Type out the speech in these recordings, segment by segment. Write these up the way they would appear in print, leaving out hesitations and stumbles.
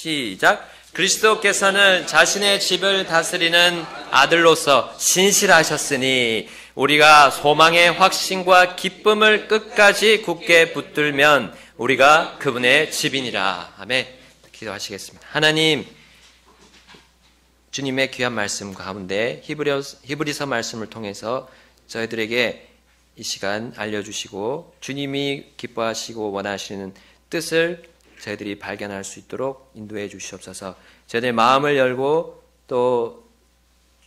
시작. 그리스도께서는 자신의 집을 다스리는 아들로서 신실하셨으니 우리가 소망의 확신과 기쁨을 끝까지 굳게 붙들면 우리가 그분의 집이니라. 아멘. 기도하시겠습니다. 하나님, 주님의 귀한 말씀 가운데 히브리서 말씀을 통해서 저희들에게 이 시간 알려주시고 주님이 기뻐하시고 원하시는 뜻을 저희들이 발견할 수 있도록 인도해 주시옵소서. 저희들의 마음을 열고 또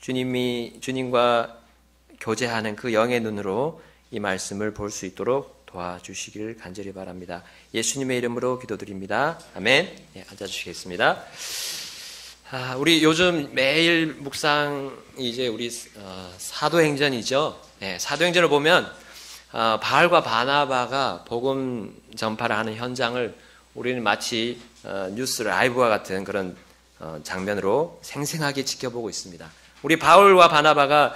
주님과 교제하는 그 영의 눈으로 이 말씀을 볼 수 있도록 도와주시기를 간절히 바랍니다. 예수님의 이름으로 기도드립니다. 아멘. 네, 앉아주시겠습니다. 우리 요즘 매일 묵상 이제 우리 사도행전이죠. 네, 사도행전을 보면 바울과 바나바가 복음 전파를 하는 현장을 우리는 마치 뉴스 라이브와 같은 그런 장면으로 생생하게 지켜보고 있습니다. 우리 바울과 바나바가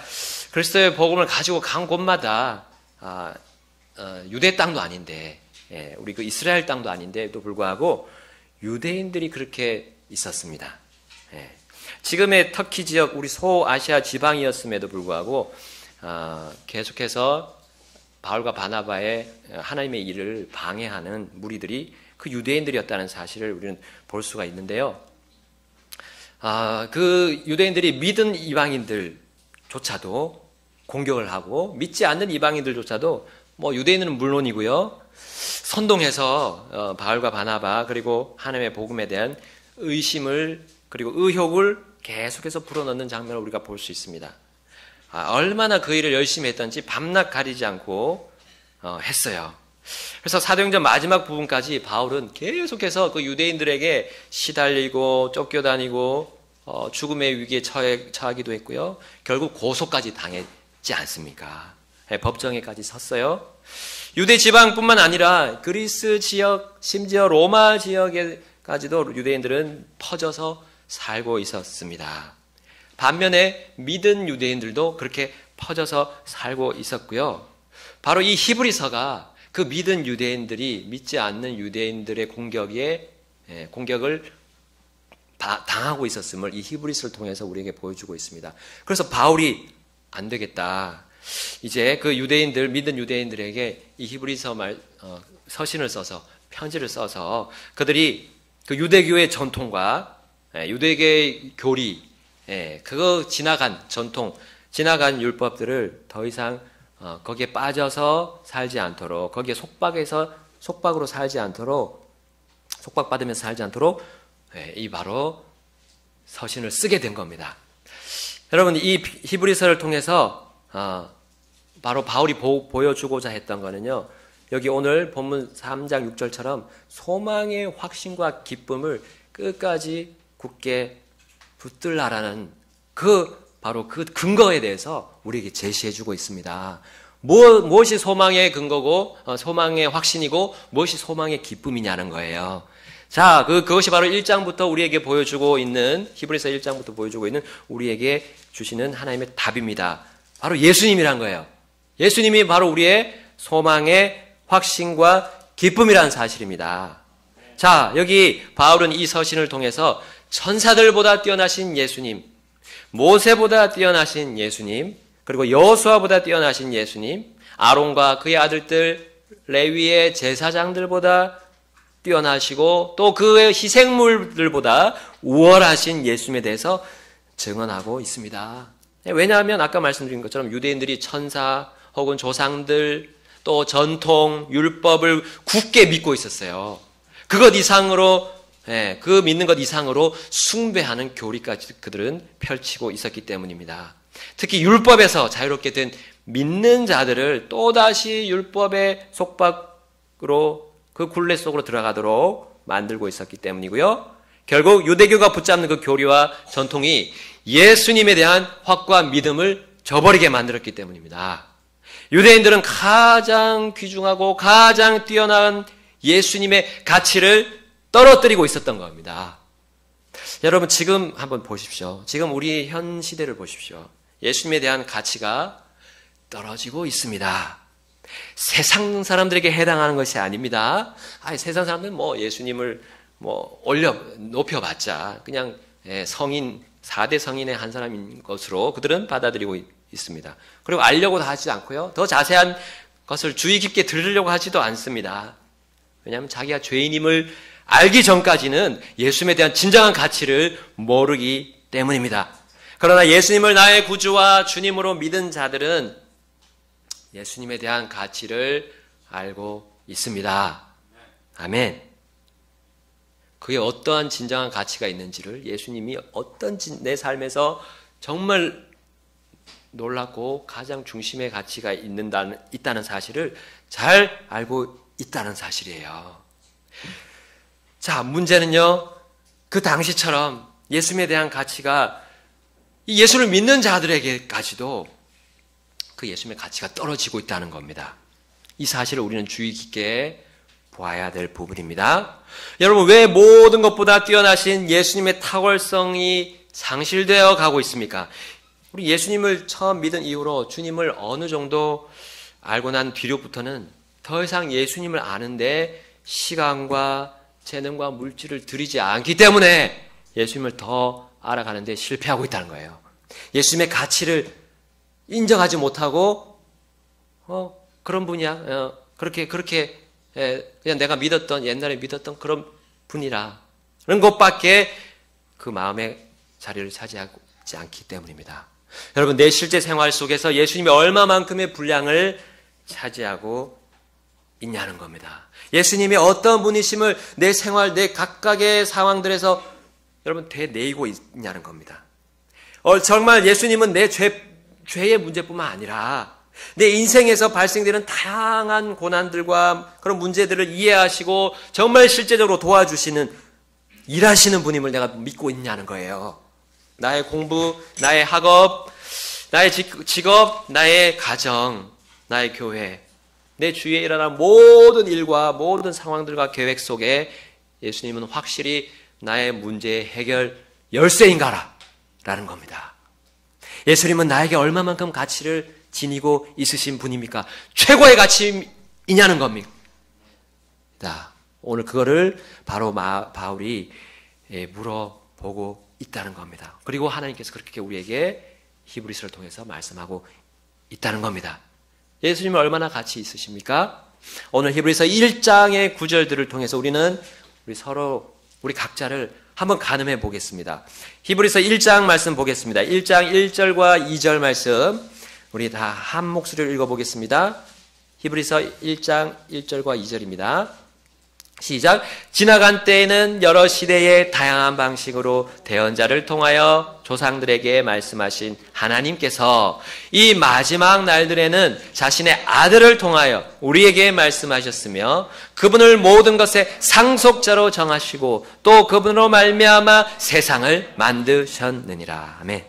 그리스도의 복음을 가지고 간 곳마다 유대 땅도 아닌데, 우리 그 이스라엘 땅도 아닌데도 불구하고 유대인들이 그렇게 있었습니다. 지금의 터키 지역, 우리 소아시아 지방이었음에도 불구하고 계속해서 바울과 바나바의 하나님의 일을 방해하는 무리들이 그 유대인들이었다는 사실을 우리는 볼 수가 있는데요. 그 유대인들이 믿은 이방인들조차도 공격을 하고 믿지 않는 이방인들조차도 뭐 유대인은 물론이고요, 선동해서 바울과 바나바 그리고 하나님의 복음에 대한 의심을 그리고 의혹을 계속해서 불어넣는 장면을 우리가 볼 수 있습니다. 얼마나 그 일을 열심히 했던지 밤낮 가리지 않고 했어요. 그래서 사도행전 마지막 부분까지 바울은 계속해서 그 유대인들에게 시달리고 쫓겨다니고 죽음의 위기에 처하기도 했고요. 결국 고소까지 당했지 않습니까? 법정에까지 섰어요. 유대 지방뿐만 아니라 그리스 지역, 심지어 로마 지역에까지도 유대인들은 퍼져서 살고 있었습니다. 반면에 믿은 유대인들도 그렇게 퍼져서 살고 있었고요. 바로 이 히브리서가 그 믿은 유대인들이 믿지 않는 유대인들의 공격을 당하고 있었음을 이 히브리서를 통해서 우리에게 보여주고 있습니다. 그래서 바울이 안 되겠다. 이제 그 유대인들, 믿은 유대인들에게 이 히브리서 서신을 써서 편지를 써서 그들이 그 유대교의 전통과 유대교의 교리, 그거 지나간 전통, 지나간 율법들을 더 이상 거기에 빠져서 살지 않도록, 거기에 속박으로 살지 않도록, 속박받으면서 살지 않도록 이 바로 서신을 쓰게 된 겁니다. 여러분, 이 히브리서를 통해서 바로 바울이 보여주고자 했던 거는요, 여기 오늘 본문 3장 6절처럼 소망의 확신과 기쁨을 끝까지 굳게 붙들라라는 바로 그 근거에 대해서 우리에게 제시해주고 있습니다. 무엇이 소망의 근거고, 소망의 확신이고, 무엇이 소망의 기쁨이냐는 거예요. 자, 그것이 바로 1장부터 우리에게 보여주고 있는, 히브리서 1장부터 보여주고 있는 우리에게 주시는 하나님의 답입니다. 바로 예수님이란 거예요. 예수님이 바로 우리의 소망의 확신과 기쁨이라는 사실입니다. 자, 여기 바울은 이 서신을 통해서 천사들보다 뛰어나신 예수님, 모세보다 뛰어나신 예수님, 그리고 여호수아보다 뛰어나신 예수님, 아론과 그의 아들들 레위의 제사장들보다 뛰어나시고 또 그의 희생물들보다 우월하신 예수님에 대해서 증언하고 있습니다. 왜냐하면 아까 말씀드린 것처럼 유대인들이 천사 혹은 조상들 또 전통, 율법을 굳게 믿고 있었어요. 그것 이상으로, 그 믿는 것 이상으로 숭배하는 교리까지 그들은 펼치고 있었기 때문입니다. 특히 율법에서 자유롭게 된 믿는 자들을 또다시 율법의 속박으로 그 굴레 속으로 들어가도록 만들고 있었기 때문이고요. 결국 유대교가 붙잡는 그 교리와 전통이 예수님에 대한 확고한 믿음을 저버리게 만들었기 때문입니다. 유대인들은 가장 귀중하고 가장 뛰어난 예수님의 가치를 떨어뜨리고 있었던 겁니다. 여러분, 지금 한번 보십시오. 지금 우리 현 시대를 보십시오. 예수님에 대한 가치가 떨어지고 있습니다. 세상 사람들에게 해당하는 것이 아닙니다. 세상 사람들은 예수님을 높여봤자 그냥 성인, 4대 성인의 한 사람인 것으로 그들은 받아들이고 있습니다. 그리고 알려고도 하지 않고요. 더 자세한 것을 주의 깊게 들으려고 하지도 않습니다. 왜냐하면 자기가 죄인임을 알기 전까지는 예수님에 대한 진정한 가치를 모르기 때문입니다. 그러나 예수님을 나의 구주와 주님으로 믿은 자들은 예수님에 대한 가치를 알고 있습니다. 아멘. 그게 어떠한 진정한 가치가 있는지를, 예수님이 어떤 내 삶에서 정말 놀랍고 가장 중심의 가치가 있다는 사실을 잘 알고 있다는 사실이에요. 자, 문제는요, 그 당시처럼 예수님에 대한 가치가 이 예수를 믿는 자들에게까지도 그 예수님의 가치가 떨어지고 있다는 겁니다. 이 사실을 우리는 주의 깊게 보아야 될 부분입니다. 여러분, 왜 모든 것보다 뛰어나신 예수님의 탁월성이 상실되어 가고 있습니까? 우리 예수님을 처음 믿은 이후로 주님을 어느 정도 알고 난 뒤로부터는 더 이상 예수님을 아는데 시간과 재능과 물질을 들이지 않기 때문에 예수님을 더 알아가는데 실패하고 있다는 거예요. 예수님의 가치를 인정하지 못하고 그런 분이야. 그렇게 그냥 내가 옛날에 믿었던 그런 분이라 그런 것밖에 그 마음의 자리를 차지하지 않기 때문입니다. 여러분, 내 실제 생활 속에서 예수님이 얼마만큼의 분량을 차지하고 있냐는 겁니다. 예수님이 어떤 분이심을 내 생활, 내 각각의 상황들에서 여러분 되뇌이고 있냐는 겁니다. 정말 예수님은 내 죄의 문제뿐만 아니라 내 인생에서 발생되는 다양한 고난들과 그런 문제들을 이해하시고 정말 실제적으로 도와주시는, 일하시는 분임을 내가 믿고 있냐는 거예요. 나의 공부, 나의 학업, 나의 직업, 나의 가정, 나의 교회, 내 주위에 일어나는 모든 일과 모든 상황들과 계획 속에 예수님은 확실히 나의 문제의 해결 열쇠인가라 라는 겁니다. 예수님은 나에게 얼마만큼 가치를 지니고 있으신 분입니까? 최고의 가치이냐는 겁니다. 오늘 그거를 바로 바울이 물어보고 있다는 겁니다. 그리고 하나님께서 그렇게 우리에게 히브리서를 통해서 말씀하고 있다는 겁니다. 예수님은 얼마나 가치 있으십니까? 오늘 히브리서 1장의 구절들을 통해서 우리는 우리 각자를 한번 가늠해 보겠습니다. 히브리서 1장 말씀 보겠습니다. 1장 1절과 2절 말씀 우리 다 한 목소리로 읽어보겠습니다. 히브리서 1장 1절과 2절입니다. 시작. 지나간 때에는 여러 시대의 다양한 방식으로 대언자를 통하여 조상들에게 말씀하신 하나님께서 이 마지막 날들에는 자신의 아들을 통하여 우리에게 말씀하셨으며 그분을 모든 것의 상속자로 정하시고 또 그분으로 말미암아 세상을 만드셨느니라. 아멘.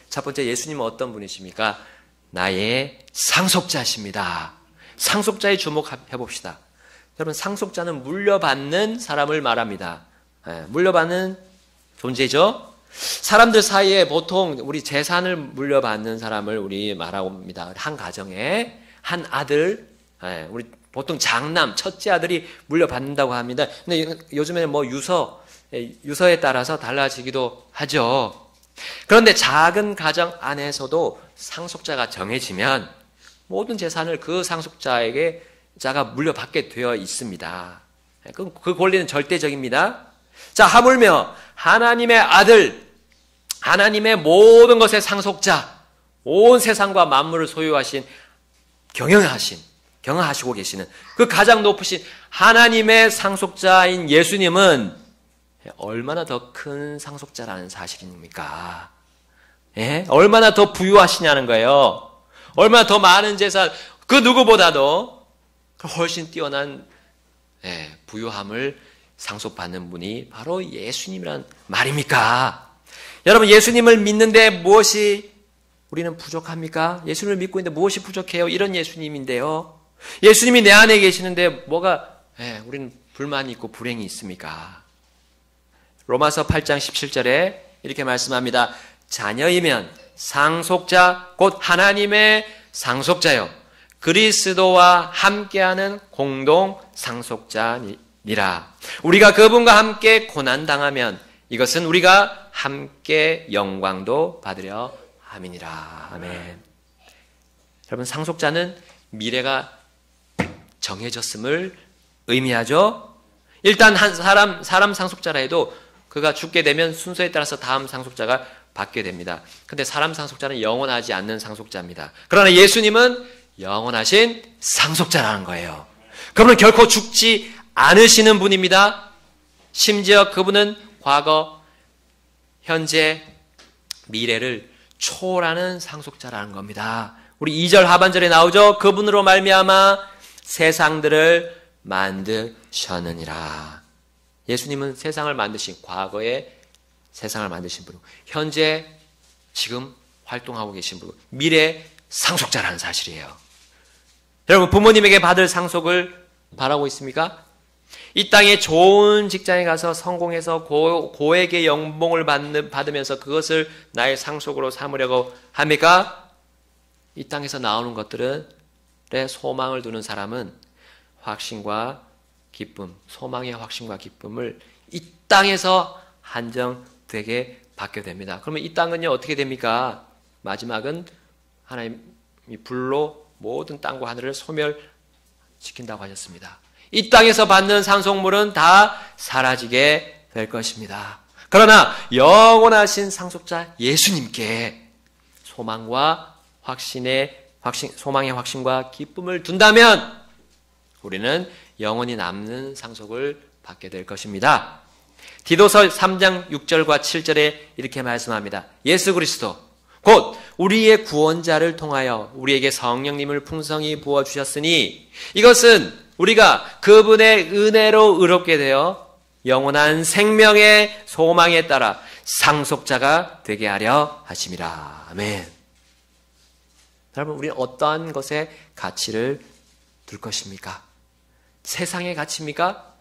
첫 번째, 예수님은 어떤 분이십니까? 나의 상속자십니다. 상속자에 주목해 봅시다. 여러분, 상속자는 물려받는 사람을 말합니다. 물려받는 존재죠. 사람들 사이에 보통 우리 재산을 물려받는 사람을 우리 말합니다. 한 가정에 한 아들, 우리 보통 장남, 첫째 아들이 물려받는다고 합니다. 근데 요즘에는 유서에 따라서 달라지기도 하죠. 그런데 작은 가정 안에서도 상속자가 정해지면 모든 재산을 그 상속자가 물려받게 되어 있습니다. 그 권리는 절대적입니다. 자, 하물며 하나님의 아들, 하나님의 모든 것의 상속자, 온 세상과 만물을 소유하신, 경영하시고 계시는 그 가장 높으신 하나님의 상속자인 예수님은 얼마나 더 큰 상속자라는 사실입니까? 얼마나 더 부유하시냐는 거예요. 얼마나 더 많은 재산, 그 누구보다도 훨씬 뛰어난 부유함을 상속받는 분이 바로 예수님이란 말입니까? 여러분, 예수님을 믿는데 무엇이 우리는 부족합니까? 예수님을 믿고 있는데 무엇이 부족해요? 이런 예수님인데요. 예수님이 내 안에 계시는데 뭐가 우리는 불만이 있고 불행이 있습니까? 로마서 8장 17절에 이렇게 말씀합니다. 자녀이면 상속자 곧 하나님의 상속자요 그리스도와 함께하는 공동 상속자니라. 우리가 그분과 함께 고난당하면 이것은 우리가 함께 영광도 받으려 함이니라. 아멘. 여러분, 상속자는 미래가 정해졌음을 의미하죠. 일단 한 사람 상속자라 해도 그가 죽게 되면 순서에 따라서 다음 상속자가 받게 됩니다. 근데 사람 상속자는 영원하지 않는 상속자입니다. 그러나 예수님은 영원하신 상속자라는 거예요. 그분은 결코 죽지 않으시는 분입니다. 심지어 그분은 과거, 현재, 미래를 초월하는 상속자라는 겁니다. 우리 2절 하반절에 나오죠. 그분으로 말미암아 세상들을 만드셨느니라. 예수님은 세상을 만드신, 과거에 세상을 만드신 분이고 현재 지금 활동하고 계신 분이고 미래 상속자라는 사실이에요. 여러분, 부모님에게 받을 상속을 바라고 있습니까? 이 땅에 좋은 직장에 가서 성공해서 고액의 연봉을 받으면서 그것을 나의 상속으로 삼으려고 합니까? 이 땅에서 나오는 것들에 소망을 두는 사람은 확신과 기쁨, 소망의 확신과 기쁨을 이 땅에서 한정되게 받게 됩니다. 그러면 이 땅은요, 어떻게 됩니까? 마지막은 하나님이 불로 모든 땅과 하늘을 소멸시킨다고 하셨습니다. 이 땅에서 받는 상속물은 다 사라지게 될 것입니다. 그러나 영원하신 상속자 예수님께 소망의 확신과 기쁨을 둔다면 우리는 영원히 남는 상속을 받게 될 것입니다. 디도서 3장 6절과 7절에 이렇게 말씀합니다. 예수 그리스도 곧 우리의 구원자를 통하여 우리에게 성령님을 풍성히 부어주셨으니 이것은 우리가 그분의 은혜로 의롭게 되어 영원한 생명의 소망에 따라 상속자가 되게 하려 하심이라. 아멘. 여러분, 우리는 어떠한 것에 가치를 둘 것입니까? 세상의 가치입니까?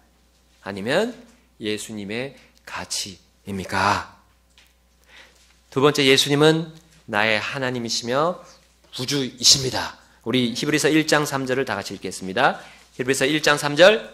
아니면 예수님의 가치입니까? 두 번째, 예수님은 나의 하나님이시며 구주이십니다. 우리 히브리서 1장 3절을 다 같이 읽겠습니다. 히브리서 1장 3절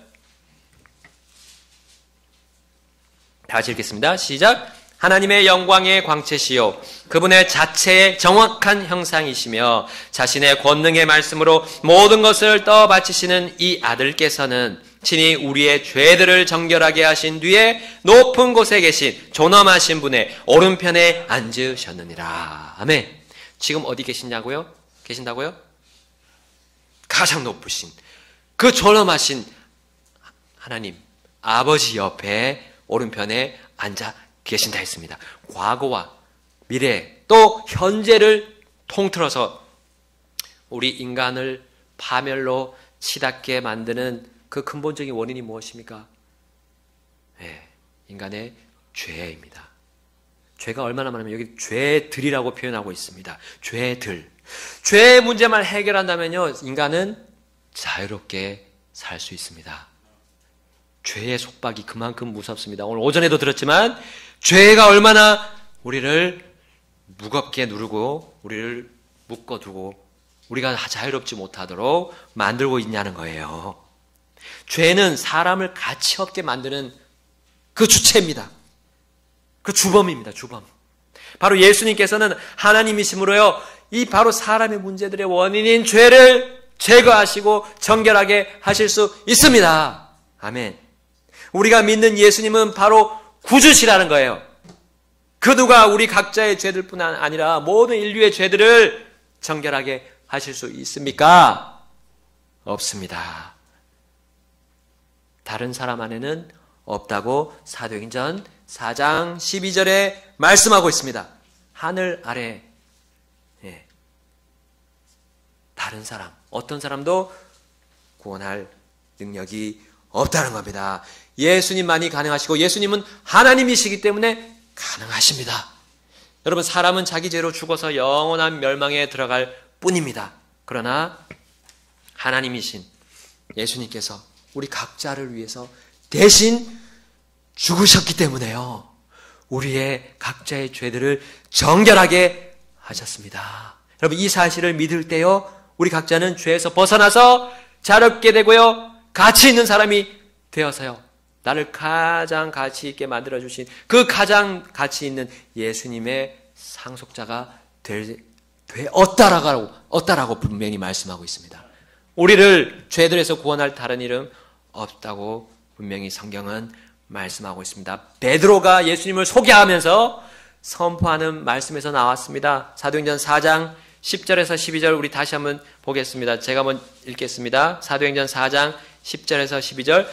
다 같이 읽겠습니다. 시작. 하나님의 영광의 광채시요 그분의 자체의 정확한 형상이시며 자신의 권능의 말씀으로 모든 것을 떠받치시는 이 아들께서는 친히 우리의 죄들을 정결하게 하신 뒤에 높은 곳에 계신 존엄하신 분의 오른편에 앉으셨느니라. 아멘. 지금 어디 계신다고요? 가장 높으신 그 존엄하신 하나님 아버지 옆에 오른편에 앉아 계신다 했습니다. 과거와 미래 또 현재를 통틀어서 우리 인간을 파멸로 치닫게 만드는 그 근본적인 원인이 무엇입니까? 네, 인간의 죄입니다. 죄가 얼마나 많으면 여기 죄들이라고 표현하고 있습니다. 죄들. 죄의 문제만 해결한다면요, 인간은 자유롭게 살 수 있습니다. 죄의 속박이 그만큼 무섭습니다. 오늘 오전에도 들었지만 죄가 얼마나 우리를 무겁게 누르고 우리를 묶어두고 우리가 자유롭지 못하도록 만들고 있냐는 거예요. 죄는 사람을 가치 없게 만드는 그 주체입니다. 그 주범입니다. 주범. 바로 예수님께서는 하나님이심으로요, 이 바로 사람의 문제들의 원인인 죄를 제거하시고 정결하게 하실 수 있습니다. 아멘. 우리가 믿는 예수님은 바로 구주시라는 거예요. 그 누가 우리 각자의 죄들뿐 아니라 모든 인류의 죄들을 정결하게 하실 수 있습니까? 없습니다. 다른 사람 안에는 없다고 사도행전 4장 12절에 말씀하고 있습니다. 하늘 아래 다른 사람, 어떤 사람도 구원할 능력이 없다는 겁니다. 예수님만이 가능하시고 예수님은 하나님이시기 때문에 가능하십니다. 여러분, 사람은 자기 죄로 죽어서 영원한 멸망에 들어갈 뿐입니다. 그러나 하나님이신 예수님께서 우리 각자를 위해서 대신 죽으셨기 때문에요, 우리의 각자의 죄들을 정결하게 하셨습니다. 여러분, 이 사실을 믿을 때요, 우리 각자는 죄에서 벗어나서 자유롭게 되고요, 가치 있는 사람이 되어서요. 나를 가장 가치 있게 만들어주신 그 가장 가치 있는 예수님의 상속자가 되었다라고 분명히 말씀하고 있습니다. 우리를 죄들에서 구원할 다른 이름 없다고 분명히 성경은 말씀하고 있습니다. 베드로가 예수님을 소개하면서 선포하는 말씀에서 나왔습니다. 사도행전 4장 10절에서 12절 우리 다시 한번 보겠습니다. 제가 한번 읽겠습니다. 사도행전 4장 10절에서 12절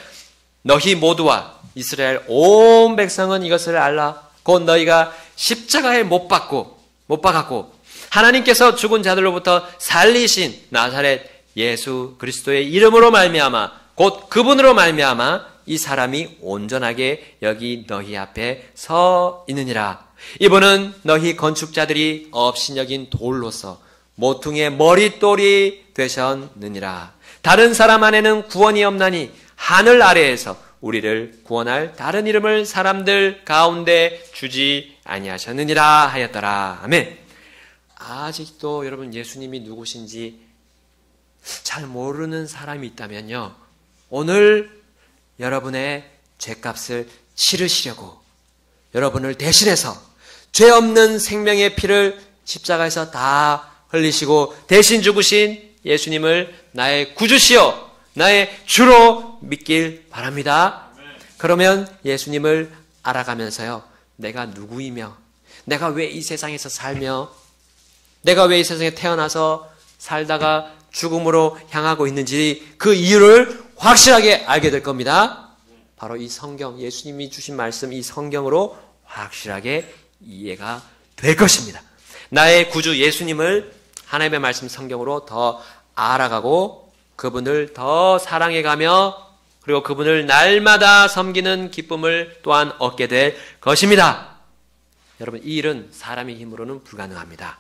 너희 모두와 이스라엘 온 백성은 이것을 알라. 곧 너희가 십자가에 못 박았고 하나님께서 죽은 자들로부터 살리신 나사렛 예수 그리스도의 이름으로 말미암아 곧 그분으로 말미암아 이 사람이 온전하게 여기 너희 앞에 서 있느니라. 이분은 너희 건축자들이 업신여긴 돌로서 모퉁이의 머릿돌이 되셨느니라. 다른 사람 안에는 구원이 없나니 하늘 아래에서 우리를 구원할 다른 이름을 사람들 가운데 주지 아니하셨느니라 하였더라. 아멘. 아직도 여러분 예수님이 누구신지 잘 모르는 사람이 있다면요, 오늘 여러분의 죄값을 치르시려고 여러분을 대신해서 죄 없는 생명의 피를 십자가에서 다 흘리시고 대신 죽으신 예수님을 나의 구주시요 나의 주로 믿길 바랍니다. 그러면 예수님을 알아가면서요, 내가 누구이며 내가 왜 이 세상에서 살며 내가 왜 이 세상에 태어나서 살다가 죽음으로 향하고 있는지 그 이유를 확실하게 알게 될 겁니다. 바로 이 성경, 예수님이 주신 말씀, 이 성경으로 확실하게 이해가 될 것입니다. 나의 구주 예수님을 하나님의 말씀 성경으로 더 알아가고 그분을 더 사랑해가며 그리고 그분을 날마다 섬기는 기쁨을 또한 얻게 될 것입니다. 여러분, 이 일은 사람의 힘으로는 불가능합니다.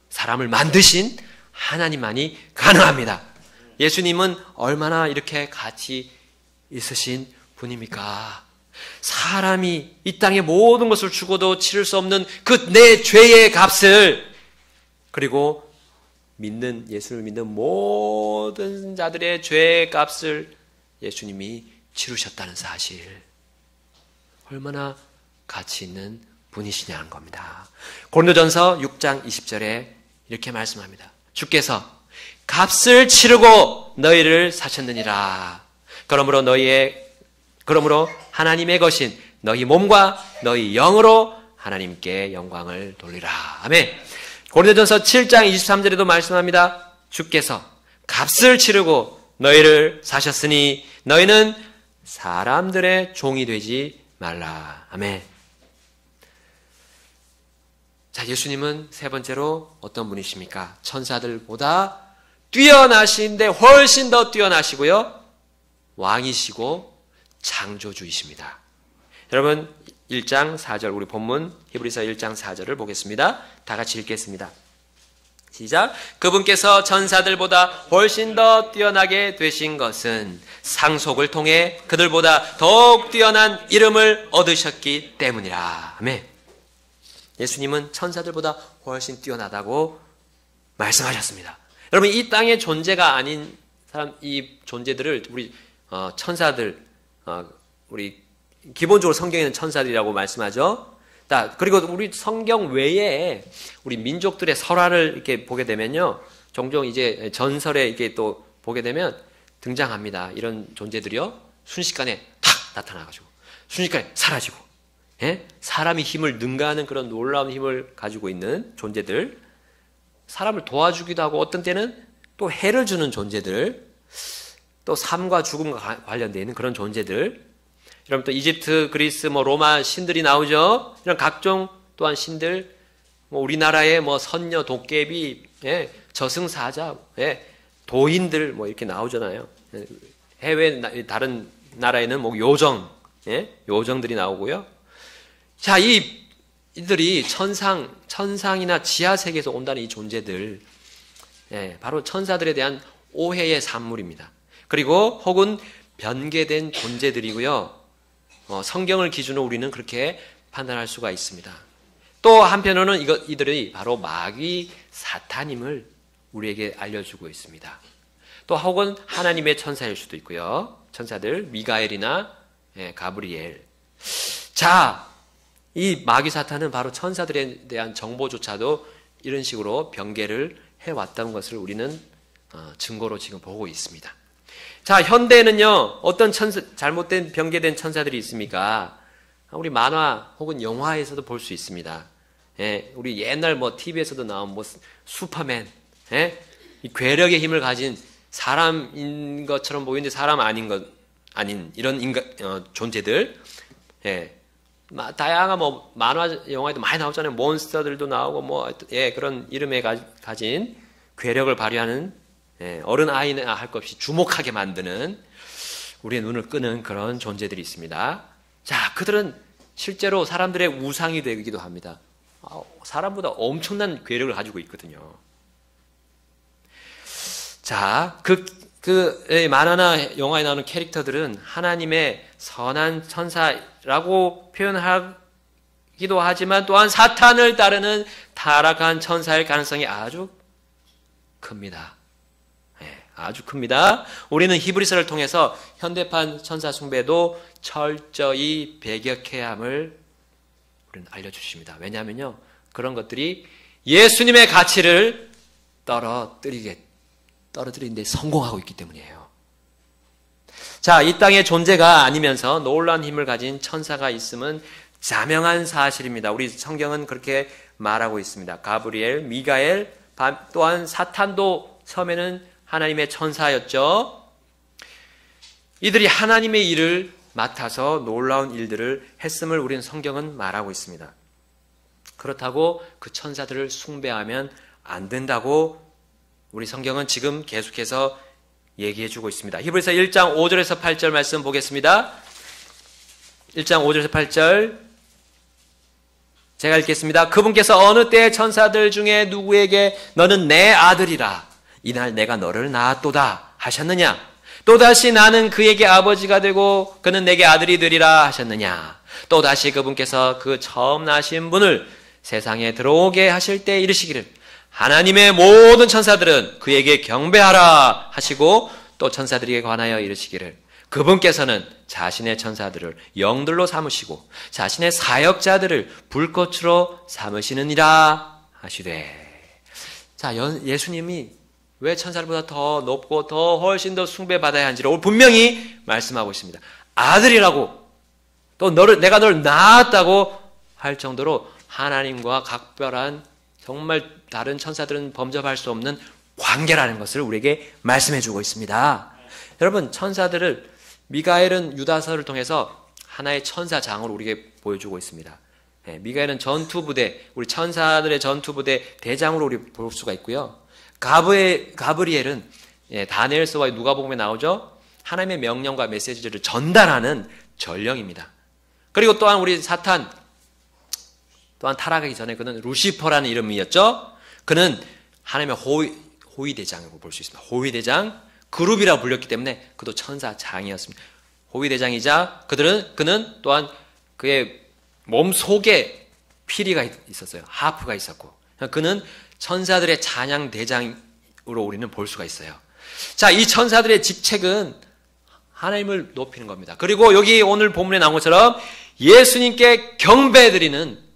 사람을 만드신 하나님만이 가능합니다. 예수님은 얼마나 이렇게 가치 있으신 분입니까? 사람이 이 땅의 모든 것을 주고도 치를 수 없는 그 내 죄의 값을, 그리고 예수를 믿는 모든 자들의 죄의 값을 예수님이 치르셨다는 사실, 얼마나 가치 있는 분이시냐는 겁니다. 고린도전서 6장 20절에 이렇게 말씀합니다. 주께서 값을 치르고 너희를 사셨느니라. 그러므로 하나님의 것인 너희 몸과 너희 영으로 하나님께 영광을 돌리라. 아멘. 고린도전서 7장 23절에도 말씀합니다. 주께서 값을 치르고 너희를 사셨으니 너희는 사람들의 종이 되지 말라. 아멘. 자, 예수님은 세 번째로 어떤 분이십니까? 천사들보다 뛰어나신데 훨씬 더 뛰어나시고요, 왕이시고 창조주이십니다. 여러분, 1장 4절, 우리 본문 히브리서 1장 4절을 보겠습니다. 다 같이 읽겠습니다. 시작. 그분께서 천사들보다 훨씬 더 뛰어나게 되신 것은 상속을 통해 그들보다 더욱 뛰어난 이름을 얻으셨기 때문이라. 아멘. 예수님은 천사들보다 훨씬 뛰어나다고 말씀하셨습니다. 여러분, 이 땅의 존재가 아닌 사람, 이 존재들을 우리 천사들, 우리 기본적으로 성경에는 천사들이라고 말씀하죠. 그리고 우리 성경 외에 우리 민족들의 설화를 이렇게 보게 되면요, 종종 이제 전설에 이렇게 또 보게 되면 등장합니다. 이런 존재들이요, 순식간에 탁 나타나가지고 순식간에 사라지고, 예? 사람이 힘을 능가하는 그런 놀라운 힘을 가지고 있는 존재들, 사람을 도와주기도 하고 어떤 때는 또 해를 주는 존재들, 또 삶과 죽음과 관련되어 있는 그런 존재들, 여러분 또 이집트, 그리스, 로마 신들이 나오죠. 이런 각종 또한 신들, 우리나라의 선녀, 도깨비, 예, 저승사자, 예, 도인들 이렇게 나오잖아요. 해외 다른 나라에는 요정, 예, 요정들이 나오고요. 자, 이들이 천상이나 지하 세계에서 온다는 이 존재들, 예, 바로 천사들에 대한 오해의 산물입니다. 그리고 혹은 변개된 존재들이고요. 성경을 기준으로 우리는 그렇게 판단할 수가 있습니다. 또 한편으로는 이들이 바로 마귀 사탄임을 우리에게 알려주고 있습니다. 또 혹은 하나님의 천사일 수도 있고요. 천사들, 미가엘이나 가브리엘. 자, 이 마귀 사탄은 바로 천사들에 대한 정보조차도 이런 식으로 변개를 해왔다는 것을 우리는 증거로 지금 보고 있습니다. 자, 현대에는요, 어떤 잘못된 변개된 천사들이 있습니까? 우리 만화 혹은 영화에서도 볼 수 있습니다. 우리 옛날 TV에서도 나온 슈퍼맨, 이 괴력의 힘을 가진 사람인 것처럼 보이는데 사람 아닌 이런 존재들, 다양한 만화 영화에도 많이 나오잖아요. 몬스터들도 나오고 그런 이름에 가진 괴력을 발휘하는 어른 아이나 할 것 없이 주목하게 만드는 우리의 눈을 끄는 그런 존재들이 있습니다. 자, 그들은 실제로 사람들의 우상이 되기도 합니다. 사람보다 엄청난 괴력을 가지고 있거든요. 자, 만화나 영화에 나오는 캐릭터들은 하나님의 선한 천사라고 표현하기도 하지만 또한 사탄을 따르는 타락한 천사일 가능성이 아주 큽니다. 아주 큽니다. 우리는 히브리서를 통해서 현대판 천사 숭배도 철저히 배격해야 함을 우리는 알려주십니다. 왜냐하면요, 그런 것들이 예수님의 가치를 떨어뜨리는데 성공하고 있기 때문이에요. 자, 이 땅의 존재가 아니면서 놀라운 힘을 가진 천사가 있음은 자명한 사실입니다. 우리 성경은 그렇게 말하고 있습니다. 가브리엘, 미가엘, 또한 사탄도 처음에는 하나님의 천사였죠. 이들이 하나님의 일을 맡아서 놀라운 일들을 했음을 우리는 성경은 말하고 있습니다. 그렇다고 그 천사들을 숭배하면 안 된다고 우리 성경은 지금 계속해서 얘기해주고 있습니다. 히브리서 1장 5절에서 8절 말씀 보겠습니다. 1장 5절에서 8절 제가 읽겠습니다. 그분께서 어느 때 천사들 중에 누구에게 너는 내 아들이라 이날 내가 너를 낳았도다 하셨느냐? 또다시 나는 그에게 아버지가 되고 그는 내게 아들이 되리라 하셨느냐? 또다시 그분께서 그 처음 나신 분을 세상에 들어오게 하실 때 이르시기를 하나님의 모든 천사들은 그에게 경배하라 하시고 또 천사들에게 관하여 이르시기를 그분께서는 자신의 천사들을 영들로 삼으시고 자신의 사역자들을 불꽃으로 삼으시느니라 하시되. 자, 예수님이 왜 천사들보다 더 높고 더 훨씬 더 숭배받아야 하는지를 분명히 말씀하고 있습니다. 아들이라고 또 내가 너를 낳았다고 할 정도로 하나님과 각별한 정말 다른 천사들은 범접할 수 없는 관계라는 것을 우리에게 말씀해 주고 있습니다. 여러분, 천사들을 미가엘은 유다서를 통해서 하나의 천사장으로 우리에게 보여주고 있습니다. 미가엘은 전투부대, 우리 천사들의 전투부대 대장으로 우리 볼 수가 있고요. 가브리엘은 다니엘서와 누가복음에 나오죠. 하나님의 명령과 메시지를 전달하는 전령입니다. 그리고 또한 우리 사탄 또한 타락하기 전에 그는 루시퍼라는 이름이었죠. 그는 하나님의 호위대장으로 볼 수 있습니다. 호위대장, 그룹이라고 불렸기 때문에 그도 천사장이었습니다. 호위대장이자 그는 또한 그의 몸 속에 피리가 있었어요. 하프가 있었고 그는 천사들의 찬양 대장으로 우리는 볼 수가 있어요. 자, 이 천사들의 직책은 하나님을 높이는 겁니다. 그리고 여기 오늘 본문에 나온 것처럼 예수님께 경배드리는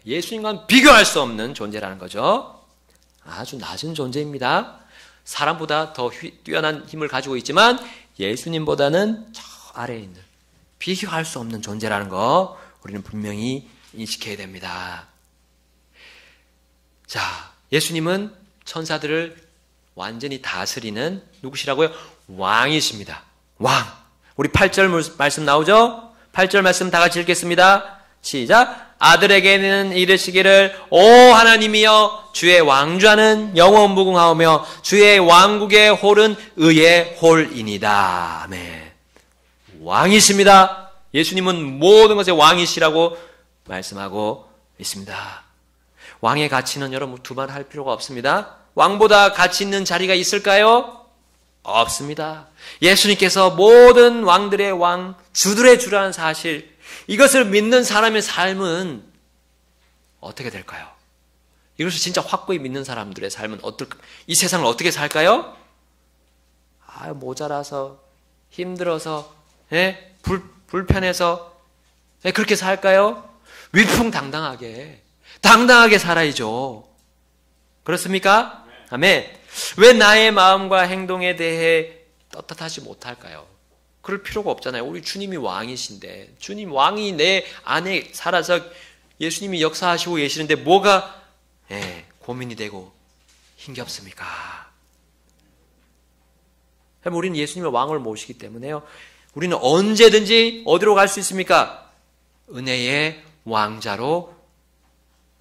예수님과는 비교할 수 없는 존재라는 거죠. 아주 낮은 존재입니다. 사람보다 더 뛰어난 힘을 가지고 있지만 예수님보다는 저 아래에 있는 비교할 수 없는 존재라는 거 우리는 분명히 인식해야 됩니다. 자, 예수님은 천사들을 완전히 다스리는 누구시라고요? 왕이십니다. 왕. 우리 8절 말씀 나오죠? 8절 말씀 다 같이 읽겠습니다. 시작. 아들에게는 이르시기를 오 하나님이여 주의 왕좌는 영원 무궁하오며 주의 왕국의 홀은 의의 홀이니이다. 아멘. 왕이십니다. 예수님은 모든 것의 왕이시라고 말씀하고 있습니다. 왕의 가치는 여러분 두말할 필요가 없습니다. 왕보다 가치 있는 자리가 있을까요? 없습니다. 예수님께서 모든 왕들의 왕, 주들의 주라는 사실, 이것을 믿는 사람의 삶은 어떻게 될까요? 이것을 진짜 확고히 믿는 사람들의 삶은 이 세상을 어떻게 살까요? 모자라서 힘들어서, 예? 불편해서, 예? 그렇게 살까요? 위풍당당하게, 당당하게 살아야죠. 그렇습니까? 아멘. 왜 나의 마음과 행동에 대해 떳떳하지 못할까요? 그럴 필요가 없잖아요. 우리 주님이 왕이신데, 주님 왕이 내 안에 살아서 예수님이 역사하시고 계시는데 뭐가 고민이 되고 힘겹습니까? 우리는 예수님의 왕을 모시기 때문에요. 우리는 언제든지 어디로 갈 수 있습니까? 은혜의 왕자로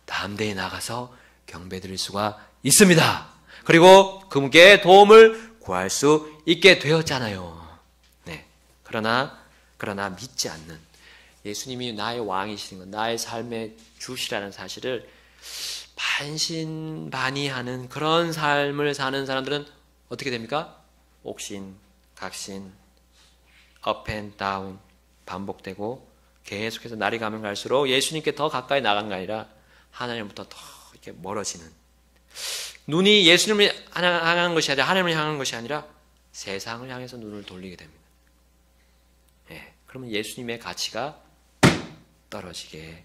담대히 나가서 경배드릴 수가 있습니다. 그리고 그분께 도움을 구할 수 있게 되었잖아요. 네. 그러나 믿지 않는 예수님이 나의 왕이신 것, 나의 삶의 주시라는 사실을 반신반의하는 그런 삶을 사는 사람들은 어떻게 됩니까? 옥신, 각신, 업 앤 다운 반복되고 계속해서 날이 가면 갈수록 예수님께 더 가까이 나간 게 아니라 하나님부터 더 이렇게 멀어지는, 눈이 예수님을 향하는 것이 아니라 하나님을 향하는 것이 아니라 세상을 향해서 눈을 돌리게 됩니다. 그러면 예수님의 가치가 떨어지게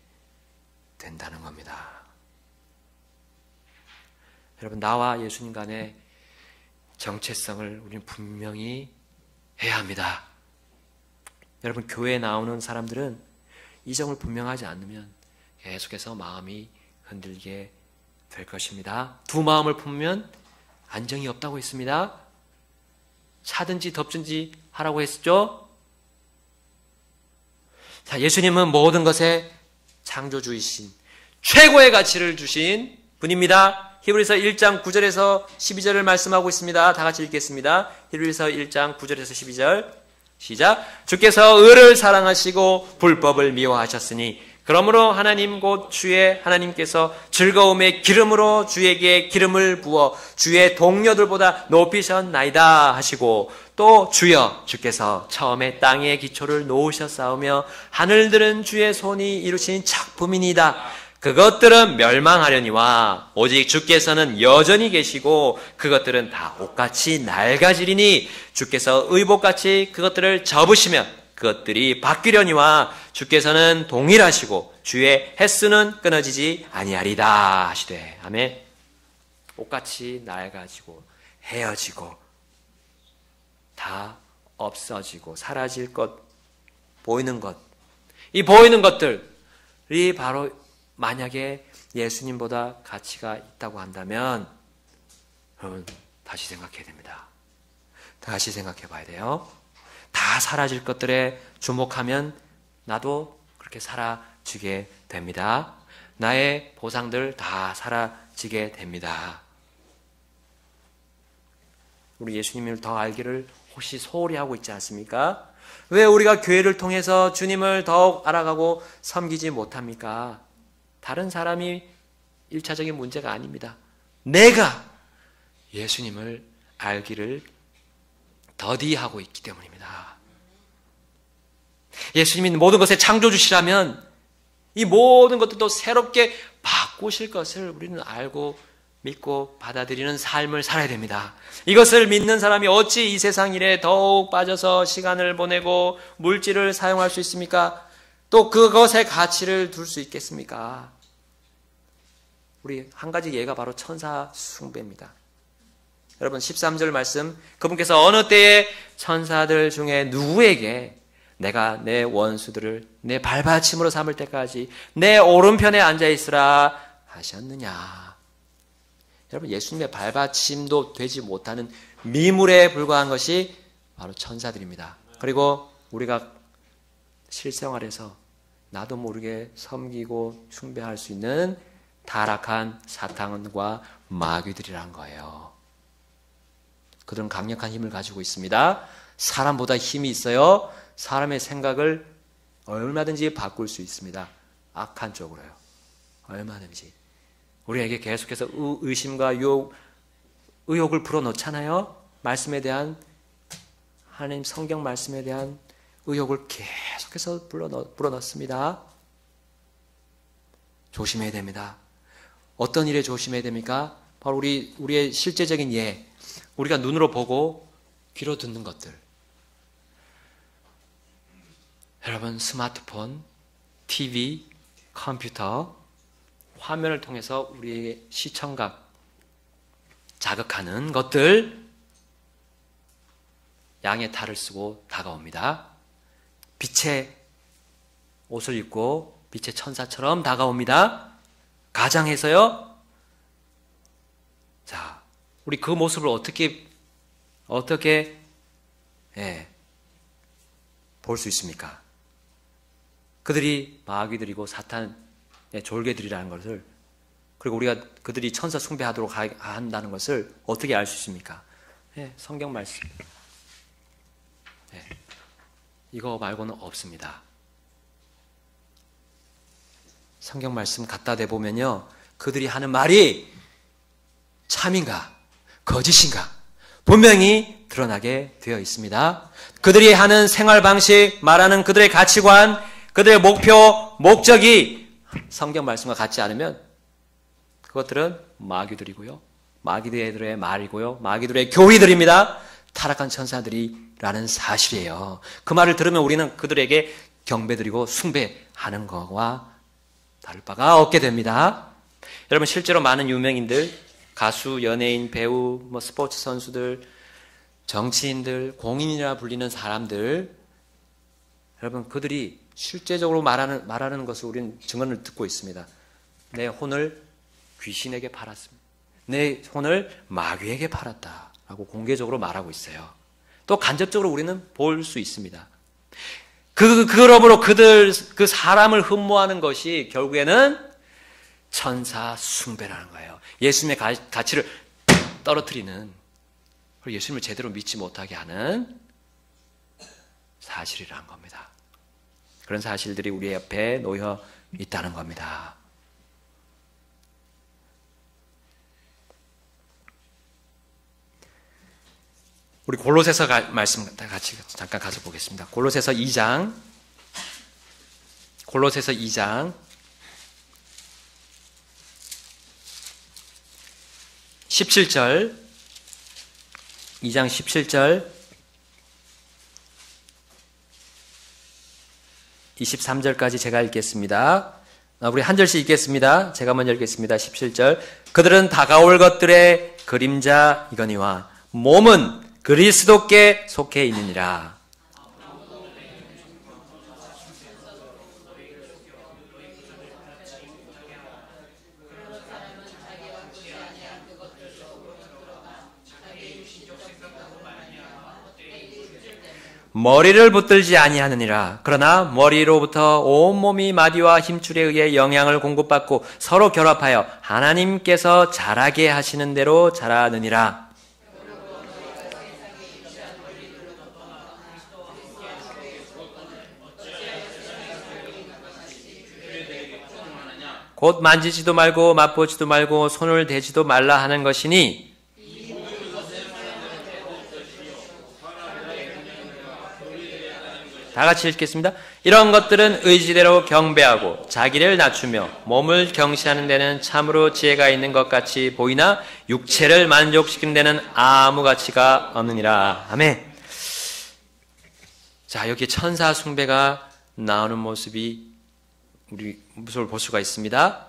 된다는 겁니다. 여러분, 나와 예수님 간의 정체성을 우리는 분명히 해야 합니다. 여러분, 교회에 나오는 사람들은 이 점을 분명하지 않으면 계속해서 마음이 흔들게 될 것입니다. 두 마음을 품으면 안정이 없다고 했습니다. 차든지 덮든지 하라고 했죠. 자, 예수님은 모든 것의 창조주이신, 최고의 가치를 주신 분입니다. 히브리서 1장 9절에서 12절을 말씀하고 있습니다. 다 같이 읽겠습니다. 히브리서 1장 9절에서 12절 시작. 주께서 의를 사랑하시고 불법을 미워하셨으니 그러므로 하나님 곧 주의 하나님께서 즐거움의 기름으로 주에게 기름을 부어 주의 동료들보다 높이셨나이다 하시고, 또 주여 주께서 처음에 땅의 기초를 놓으셨사오며 하늘들은 주의 손이 이루신 작품이니이다. 그것들은 멸망하려니와 오직 주께서는 여전히 계시고 그것들은 다 옷같이 낡아지리니 주께서 의복같이 그것들을 접으시면 그것들이 바뀌려니와 주께서는 동일하시고 주의 횟수는 끊어지지 아니하리다 하시되. 아멘. 옷같이 낡아지고 헤어지고 다 없어지고 사라질 것, 보이는 것, 이 보이는 것들이 바로 만약에 예수님보다 가치가 있다고 한다면 여러분 다시 생각해야 됩니다. 다시 생각해 봐야 돼요. 다 사라질 것들에 주목하면 나도 그렇게 사라지게 됩니다. 나의 보상들 다 사라지게 됩니다. 우리 예수님을 더 알기를 혹시 소홀히 하고 있지 않습니까? 왜 우리가 교회를 통해서 주님을 더욱 알아가고 섬기지 못합니까? 다른 사람이 1차적인 문제가 아닙니다. 내가 예수님을 알기를 더디하고 있기 때문입니다. 예수님이 모든 것의 창조주시라면 이 모든 것들도 새롭게 바꾸실 것을 우리는 알고 믿고 받아들이는 삶을 살아야 됩니다. 이것을 믿는 사람이 어찌 이 세상 일에 더욱 빠져서 시간을 보내고 물질을 사용할 수 있습니까? 또 그것의 가치를 둘 수 있겠습니까? 우리 한 가지 예가 바로 천사 숭배입니다. 여러분 13절 말씀, 그분께서 어느 때에 천사들 중에 누구에게 내가 내 원수들을 내 발받침으로 삼을 때까지 내 오른편에 앉아있으라 하셨느냐. 여러분 예수님의 발받침도 되지 못하는 미물에 불과한 것이 바로 천사들입니다. 그리고 우리가 실생활에서 나도 모르게 섬기고 숭배할 수 있는 타락한 사탄과 마귀들이란 거예요. 그들은 강력한 힘을 가지고 있습니다. 사람보다 힘이 있어요. 사람의 생각을 얼마든지 바꿀 수 있습니다. 악한 쪽으로요. 얼마든지. 우리에게 계속해서 의심과 의혹을 불어넣잖아요. 말씀에 대한, 하나님 성경 말씀에 대한 의혹을 계속해서 불어넣습니다. 조심해야 됩니다. 어떤 일에 조심해야 됩니까? 바로 우리의 실제적인 예, 우리가 눈으로 보고 귀로 듣는 것들. 여러분, 스마트폰, TV, 컴퓨터, 화면을 통해서 우리의 시청각 자극하는 것들, 양의 탈을 쓰고 다가옵니다. 빛의 옷을 입고 빛의 천사처럼 다가옵니다. 가장해서요. 자, 우리 그 모습을 어떻게 볼 수 있습니까? 그들이 마귀들이고 사탄의 졸개들이라는 것을, 그리고 우리가 그들이 천사 숭배하도록 한다는 것을 어떻게 알 수 있습니까? 성경 말씀. 이거 말고는 없습니다. 성경 말씀 갖다 대보면요, 그들이 하는 말이 참인가 거짓인가 분명히 드러나게 되어 있습니다. 그들이 하는 생활 방식, 말하는 그들의 가치관, 그들의 목표, 목적이 성경 말씀과 같지 않으면 그것들은 마귀들이고요, 마귀들의 말이고요, 마귀들의 교리들입니다. 타락한 천사들이라는 사실이에요. 그 말을 들으면 우리는 그들에게 경배드리고 숭배하는 것과 다를 바가 없게 됩니다. 여러분, 실제로 많은 유명인들, 가수, 연예인, 배우, 스포츠 선수들, 정치인들, 공인이라 불리는 사람들, 여러분, 그들이 실제적으로 말하는 것을 우리는 증언을 듣고 있습니다. 내 혼을 귀신에게 팔았습니다. 내 혼을 마귀에게 팔았다라고 공개적으로 말하고 있어요. 또 간접적으로 우리는 볼 수 있습니다. 그러므로 그 사람을 흠모하는 것이 결국에는 천사 숭배라는 거예요. 예수님의 가치를 떨어뜨리는, 예수님을 제대로 믿지 못하게 하는 사실이라는 겁니다. 그런 사실들이 우리 옆에 놓여 있다는 겁니다. 우리 골로새서 말씀 같이 잠깐 가서 보겠습니다. 골로새서 2장 17절, 2장 17절, 23절까지 제가 읽겠습니다. 우리 한 절씩 읽겠습니다. 제가 먼저 읽겠습니다. 17절. 그들은 다가올 것들의 그림자 이거니와 몸은 그리스도께 속해 있느니라. 머리를 붙들지 아니하느니라. 그러나 머리로부터 온몸이 마디와 힘줄에 의해 영향을 공급받고 서로 결합하여 하나님께서 자라게 하시는 대로 자라느니라. 곧 만지지도 말고 맛보지도 말고 손을 대지도 말라 하는 것이니, 다 같이 읽겠습니다. 이런 것들은 의지대로 경배하고 자기를 낮추며 몸을 경시하는 데는 참으로 지혜가 있는 것 같이 보이나 육체를 만족시키는 데는 아무 가치가 없느니라. 아멘. 자, 여기 천사 숭배가 나오는 모습을 볼 수가 있습니다.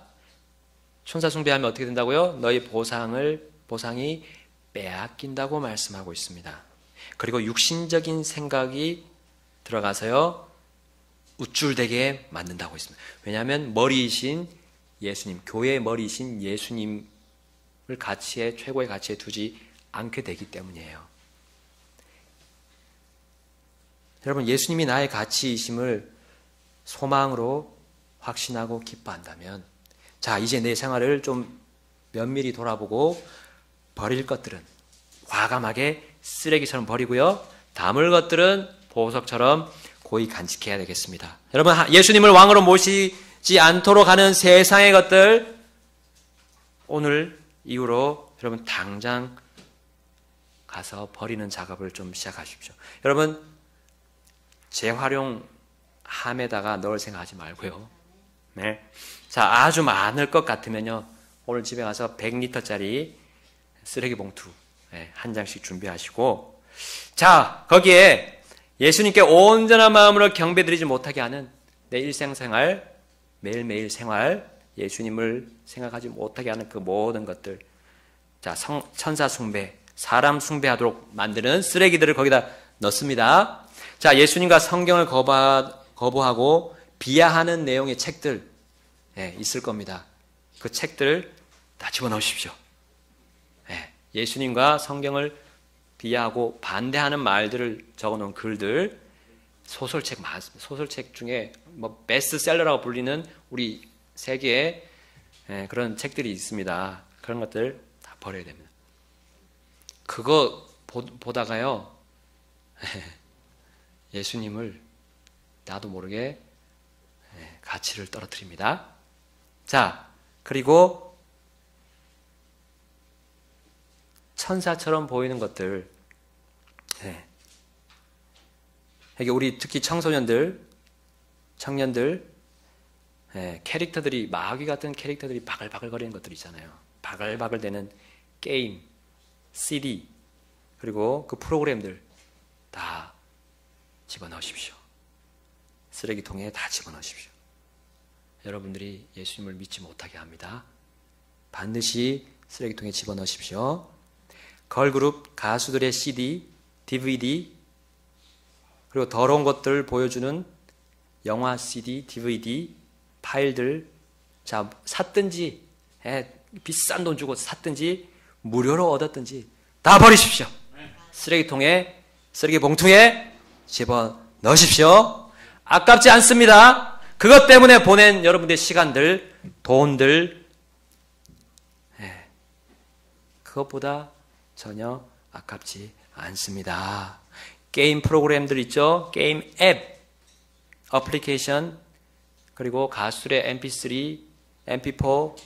천사 숭배하면 어떻게 된다고요? 너희 보상이 빼앗긴다고 말씀하고 있습니다. 그리고 육신적인 생각이 들어가서요, 우쭐대게 만든다고 했습니다. 왜냐하면 머리이신 예수님, 교회의 머리이신 예수님을 최고의 가치에 두지 않게 되기 때문이에요. 여러분, 예수님이 나의 가치이심을 소망으로 확신하고 기뻐한다면, 자, 이제 내 생활을 좀 면밀히 돌아보고 버릴 것들은 과감하게 쓰레기처럼 버리고요, 담을 것들은 보석처럼 고이 간직해야 되겠습니다. 여러분, 예수님을 왕으로 모시지 않도록 하는 세상의 것들, 오늘 이후로 여러분 당장 가서 버리는 작업을 좀 시작하십시오. 여러분, 재활용함에다가 넣을 생각하지 말고요. 네. 자, 아주 많을 것 같으면요, 오늘 집에 가서 100리터짜리 쓰레기 봉투 한 장씩 준비하시고, 자, 거기에 예수님께 온전한 마음으로 경배드리지 못하게 하는 내 일생생활, 매일매일 생활, 예수님을 생각하지 못하게 하는 그 모든 것들, 자, 천사 숭배, 사람 숭배하도록 만드는 쓰레기들을 거기다 넣습니다. 자, 예수님과 성경을 거부하고 비하하는 내용의 책들 있을 겁니다. 그 책들 다 집어넣으십시오. 예수님과 성경을 비하하고 반대하는 말들을 적어놓은 글들, 소설책 중에 뭐 베스트셀러라고 불리는 우리 세계에 그런 책들이 있습니다. 그런 것들 다 버려야 됩니다. 그거 보다가요, 예수님을 나도 모르게 가치를 떨어뜨립니다. 자, 그리고 천사처럼 보이는 것들, 이게 우리 특히 청소년들, 청년들, 캐릭터들이, 마귀 같은 캐릭터들이 바글바글 거리는 것들 있잖아요. 바글바글 되는 게임, CD, 그리고 그 프로그램들 다 집어넣으십시오. 쓰레기통에 다 집어넣으십시오. 여러분들이 예수님을 믿지 못하게 합니다. 반드시 쓰레기통에 집어넣으십시오. 걸그룹, 가수들의 CD, DVD, 그리고 더러운 것들을 보여주는 영화 CD, DVD, 파일들, 자, 샀든지, 비싼 돈 주고 샀든지, 무료로 얻었든지, 다 버리십시오. 쓰레기통에, 쓰레기 봉투에 집어 넣으십시오. 아깝지 않습니다. 그것 때문에 보낸 여러분들의 시간들, 돈들, 그것보다 전혀 아깝지 않습니다. 게임 프로그램들 있죠? 게임 앱, 어플리케이션, 그리고 가수들의 mp3, mp4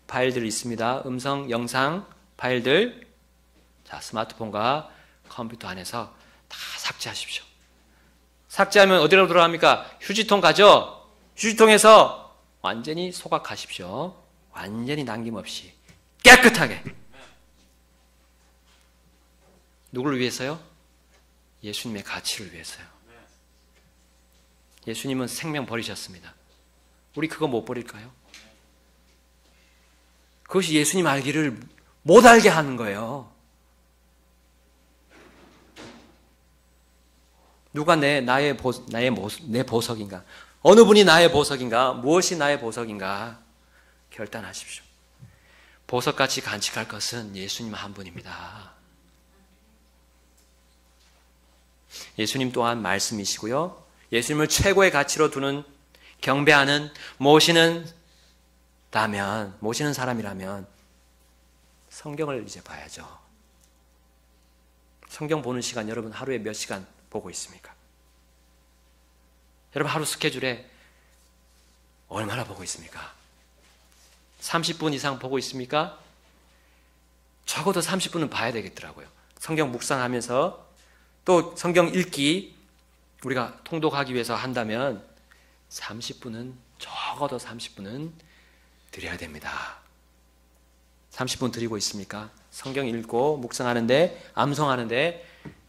파일들이 있습니다. 음성, 영상 파일들, 자, 스마트폰과 컴퓨터 안에서 다 삭제하십시오. 삭제하면 어디로 들어갑니까? 휴지통 가죠? 휴지통에서 완전히 소각하십시오. 완전히 남김없이 깨끗하게. 누구를 위해서요? 예수님의 가치를 위해서요. 예수님은 생명 버리셨습니다. 우리 그거 못 버릴까요? 그것이 예수님 알기를 못 알게 하는 거예요. 누가 내 보석인가? 어느 분이 나의 보석인가? 무엇이 나의 보석인가? 결단하십시오. 보석같이 간직할 것은 예수님 한 분입니다. 예수님 또한 말씀이시고요. 예수님을 최고의 가치로 두는, 경배하는, 모시는 사람이라면 성경을 이제 봐야죠. 성경 보는 시간 여러분 하루에 몇 시간 보고 있습니까? 여러분 하루 스케줄에 얼마나 보고 있습니까? 30분 이상 보고 있습니까? 적어도 30분은 봐야 되겠더라고요. 성경 묵상하면서 또 성경 읽기 우리가 통독하기 위해서 한다면 30분은, 적어도 30분은 드려야 됩니다. 30분 드리고 있습니까? 성경 읽고 묵상하는데, 암송하는데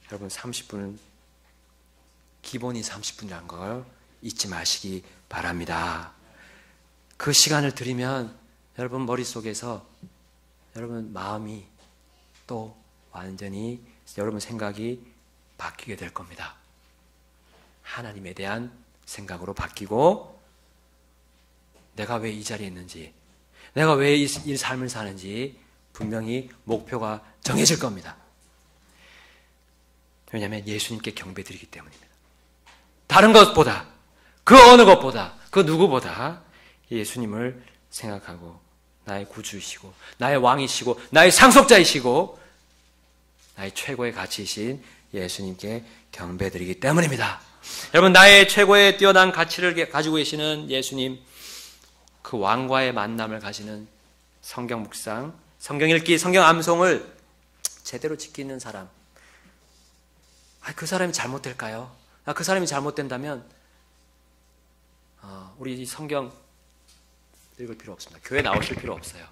여러분 30분은 기본이 30분이라는 걸 잊지 마시기 바랍니다. 그 시간을 드리면 여러분 머릿속에서 여러분 마음이 또 완전히 여러분 생각이 바뀌게 될 겁니다. 하나님에 대한 생각으로 바뀌고 내가 왜 이 자리에 있는지, 내가 왜 이 삶을 사는지 분명히 목표가 정해질 겁니다. 왜냐하면 예수님께 경배드리기 때문입니다. 다른 것보다, 그 어느 것보다, 그 누구보다 예수님을 생각하고 나의 구주이시고 나의 왕이시고 나의 상속자이시고 나의 최고의 가치이신 예수님께 경배드리기 때문입니다. 여러분, 나의 최고의 뛰어난 가치를 가지고 계시는 예수님, 그 왕과의 만남을 가지는 성경 묵상, 성경 읽기, 성경 암송을 제대로 지키는 사람, 그 사람이 잘못될까요? 그 사람이 잘못된다면 우리 이 성경 읽을 필요 없습니다. 교회 나오실 필요 없어요.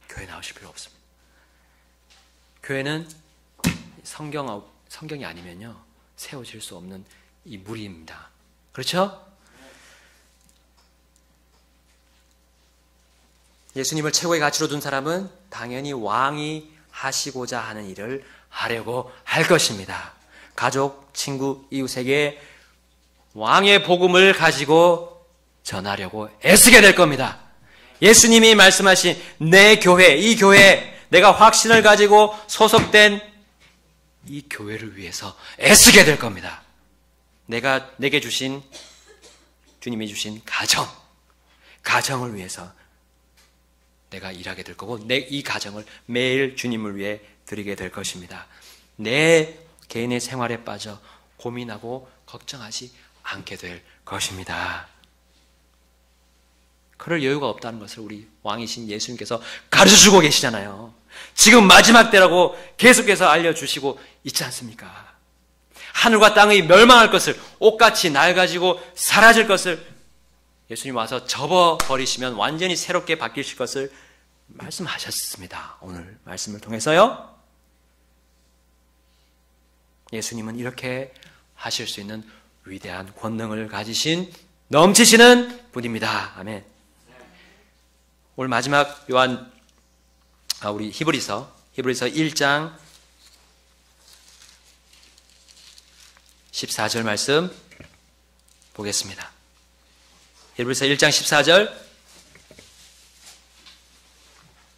교회 나오실 필요 없습니다. 교회는 성경이 아니면요, 세워질 수 없는 이 무리입니다. 그렇죠? 예수님을 최고의 가치로 둔 사람은 당연히 왕이 하시고자 하는 일을 하려고 할 것입니다. 가족, 친구, 이웃에게 왕의 복음을 가지고 전하려고 애쓰게 될 겁니다. 예수님이 말씀하신 내 교회, 이 교회, 내가 확신을 가지고 소속된 이 교회를 위해서 애쓰게 될 겁니다. 내게 주신, 주님이 주신 가정을 위해서 내가 일하게 될 거고, 이 가정을 매일 주님을 위해 드리게 될 것입니다. 내 개인의 생활에 빠져 고민하고 걱정하지 않게 될 것입니다. 그럴 여유가 없다는 것을 우리 왕이신 예수님께서 가르쳐주고 계시잖아요. 지금 마지막 때라고 계속해서 알려주시고 있지 않습니까? 하늘과 땅이 멸망할 것을, 옷같이 낡아지고 사라질 것을 예수님 와서 접어버리시면 완전히 새롭게 바뀌실 것을 말씀하셨습니다. 오늘 말씀을 통해서요. 예수님은 이렇게 하실 수 있는 위대한 권능을 가지신 넘치시는 분입니다. 아멘. 오늘 마지막 우리 히브리서 1장 14절 말씀 보겠습니다. 히브리서 1장 14절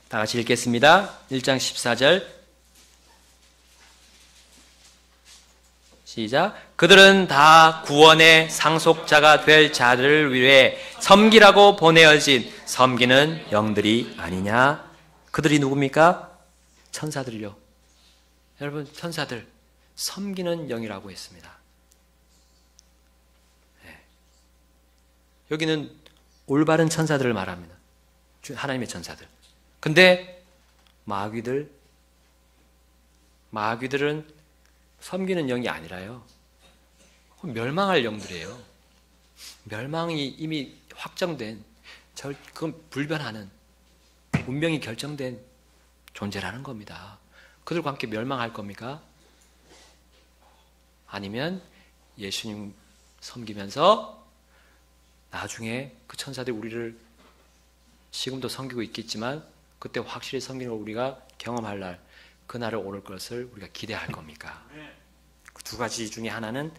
다 같이 읽겠습니다. 1장 14절 시작. 그들은 다 구원의 상속자가 될 자들을 위해 섬기라고 보내어진 섬기는 영들이 아니냐. 그들이 누굽니까? 천사들이요. 여러분, 천사들 섬기는 영이라고 했습니다. 네. 여기는 올바른 천사들을 말합니다. 하나님의 천사들. 근데 마귀들은 섬기는 영이 아니라요, 멸망할 영들이에요. 멸망이 이미 확정된, 그건 불변하는, 운명이 결정된 존재라는 겁니다. 그들과 함께 멸망할 겁니까? 아니면 예수님 섬기면서 나중에 그 천사들이 우리를 지금도 섬기고 있겠지만 그때 확실히 섬기는 걸 우리가 경험할 날, 그날을 오를 것을 우리가 기대할 겁니까? 그 두 가지 중에 하나는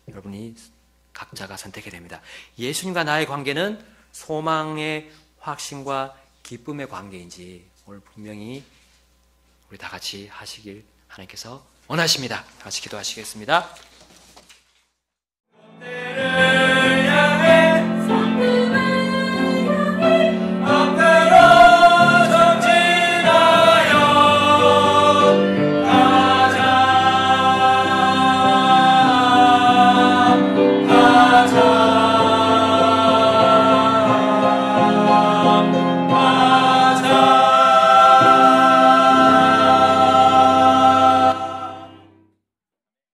여러분이 각자가 선택해야 됩니다. 예수님과 나의 관계는 소망의 확신과 기쁨의 관계인지 오늘 분명히 우리 다 같이 하시길 하나님께서 원하십니다. 같이 기도하시겠습니다.